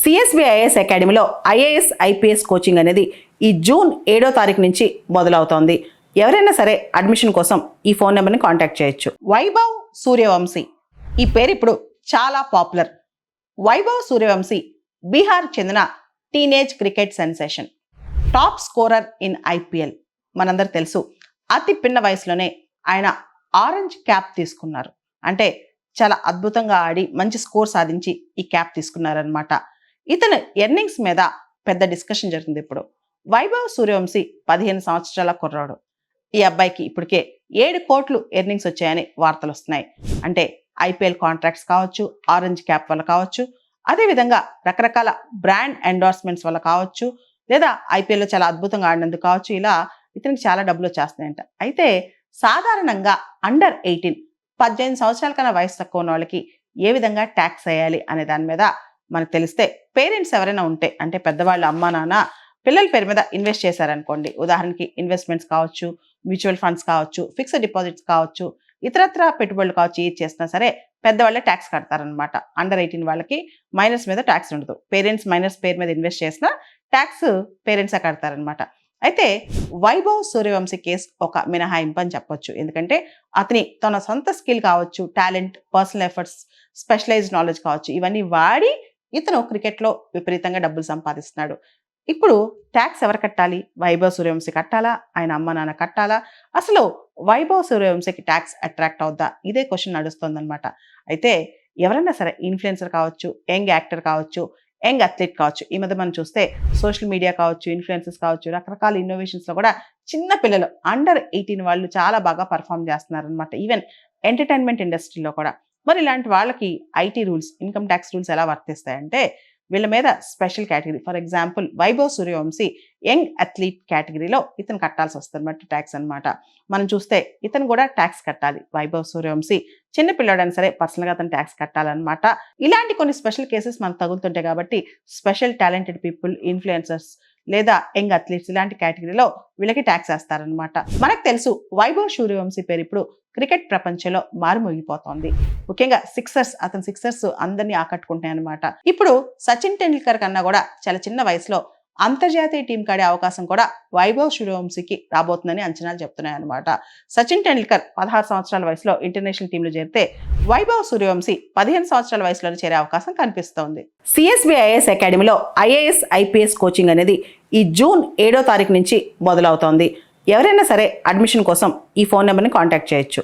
CSBIS అకాడమీలో IAS IPS coaching అనేది ఈ జూన్ 7వ తారీఖు నుంచి మొదలవుతోంది. ఎవరైనా సరే అడ్మిషన్ కోసం ఈ ఫోన్ నెంబర్ని కాంటాక్ట్ చేయొచ్చు. వైభవ్ సూర్యవంశీ ఈ పేరు ఇప్పుడు చాలా పాపులర్. వైభవ్ సూర్యవంశీ బీహార్ చెందిన teenage cricket sensation, top scorer in IPL. మనందరూ తెలుసు, అతి పిన్న వయసులోనే ఆయన ఆరెంజ్ క్యాప్ తీసుకున్నారు. అంటే చాలా అద్భుతంగా ఆడి మంచి స్కోర్ సాధించి ఈ క్యాప్ తీసుకున్నారనమాట. ఇతను ఎర్నింగ్స్ మీద పెద్ద డిస్కషన్ జరుగుతుంది ఇప్పుడు. వైభవ్ సూర్యవంశీ 15 సంవత్సరాల కుర్రాడు. ఈ అబ్బాయికి ఇప్పటికే 7 కోట్లు ఎర్నింగ్స్ వచ్చాయని వార్తలు వస్తున్నాయి. అంటే ఐపీఎల్ కాంట్రాక్ట్స్ కావచ్చు, ఆరెంజ్ క్యాప్ వల్ల కావచ్చు, అదేవిధంగా రకరకాల బ్రాండ్ ఎండోర్స్మెంట్స్ వల్ల కావచ్చు, లేదా ఐపీఎల్లో చాలా అద్భుతంగా ఆడినందుకు కావచ్చు, ఇలా ఇతనికి చాలా డబ్బులు వచ్చేస్తున్నాయంట. అయితే సాధారణంగా అండర్ 18 సంవత్సరాల కన్నా వయసు తక్కువ ఉన్న వాళ్ళకి ఏ విధంగా ట్యాక్స్ వేయాలి అనే దాని మీద మనకు తెలిస్తే, పేరెంట్స్ ఎవరైనా ఉంటే, అంటే పెద్దవాళ్ళు అమ్మా నాన్న పిల్లల పేరు మీద ఇన్వెస్ట్ చేశారనుకోండి, ఉదాహరణకి ఇన్వెస్ట్మెంట్స్ కావచ్చు, మ్యూచువల్ ఫండ్స్ కావచ్చు, ఫిక్స్డ్ డిపాజిట్స్ కావచ్చు, ఇతరత్ర పెట్టుబడులు కావచ్చు, ఏది చేసినా సరే పెద్దవాళ్ళే ట్యాక్స్ కడతారనమాట. అండర్ 18 వాళ్ళకి మైనర్స్ మీద ట్యాక్స్ ఉండదు. పేరెంట్స్ మైనర్స్ పేరు మీద ఇన్వెస్ట్ చేసినా ట్యాక్స్ పేరెంట్సే కడతారనమాట. అయితే వైభవ్ సూర్యవంశీ కేసు ఒక మినహాయింపు అని చెప్పొచ్చు. ఎందుకంటే అతని తన సొంత స్కిల్ కావచ్చు, talent, personal efforts, specialised knowledge కావచ్చు, ఇవన్నీ వాడి ఇతను క్రికెట్లో విపరీతంగా డబ్బులు సంపాదిస్తున్నాడు. ఇప్పుడు ట్యాక్స్ ఎవరు కట్టాలి? వైభవ్ సూర్యవంశీ కట్టాలా? ఆయన అమ్మ నాన్న కట్టాలా? అసలు వైభవ్ సూర్యవంశీకి ట్యాక్స్ అట్రాక్ట్ అవుద్దా? ఇదే క్వశ్చన్ నడుస్తుందన్నమాట. అయితే ఎవరైనా సరే ఇన్ఫ్లుయెన్సర్ కావచ్చు, యంగ్ యాక్టర్ కావచ్చు, యంగ్ అథ్లెట్ కావచ్చు, ఈ మధ్య మనం చూస్తే సోషల్ మీడియా కావచ్చు, ఇన్ఫ్లుయెన్సర్స్ కావచ్చు, రకరకాల ఇన్నోవేషన్స్లో కూడా చిన్న పిల్లలు అండర్ 18 వాళ్ళు చాలా బాగా పర్ఫామ్ చేస్తున్నారు అనమాట. ఈవెన్ ఎంటర్టైన్మెంట్ ఇండస్ట్రీలో కూడా. మరి ఇలాంటి వాళ్ళకి IT rules, income tax rules ఎలా వర్తిస్తాయంటే, వీళ్ళ మీద special category, for example Vaibhav Suryavanshi young athlete కేటగిరీలో ఇతను కట్టాల్సి వస్తుంది అనమాట ట్యాక్స్ అనమాట. మనం చూస్తే ఇతను కూడా ట్యాక్స్ కట్టాలి. వైభవ్ సూర్యవంశీ చిన్న పిల్లడైనా సరే పర్సనల్గా అతను ట్యాక్స్ కట్టాలన్నమాట. ఇలాంటి కొన్ని స్పెషల్ కేసెస్ మనకు తగులుతుంటాయి కాబట్టి స్పెషల్ టాలెంటెడ్ పీపుల్, ఇన్ఫ్లుయెన్సర్స్ లేదా యంగ్ అథ్లీట్స్ ఇలాంటి కేటగిరీలో వీళ్ళకి ట్యాక్స్ వేస్తారనమాట. మనకు తెలుసు, వైభవ్ సూర్యవంశీ పేరు ఇప్పుడు క్రికెట్ ప్రపంచంలో మారుమోగిపోతోంది. ముఖ్యంగా అతని సిక్సర్స్ అందరినీ ఆకట్టుకుంటాయి అనమాట. ఇప్పుడు సచిన్ టెండూల్కర్ కన్నా కూడా చాలా చిన్న వయసులో అంతర్జాతీయ టీం కాడే అవకాశం కూడా వైభవ్ సూర్యవంశీకి రాబోతుందని అంచనాలు చెప్తున్నాయి అనమాట. సచిన్ టెండూల్కర్ 16 సంవత్సరాల వయసులో ఇంటర్నేషనల్ టీంలో చేరితే, వైభవ్ సూర్యవంశీ 15 సంవత్సరాల వయసులో చేరే అవకాశం కనిపిస్తోంది. సిఎస్బిఐఎస్ అకాడమీలో ఐఏఎస్ ఐపీఎస్ కోచింగ్ అనేది ఈ జూన్ 7వ తారీఖు నుంచి మొదలవుతోంది. ఎవరైనా సరే అడ్మిషన్ కోసం ఈ ఫోన్ నెంబర్ని కాంటాక్ట్ చేయొచ్చు.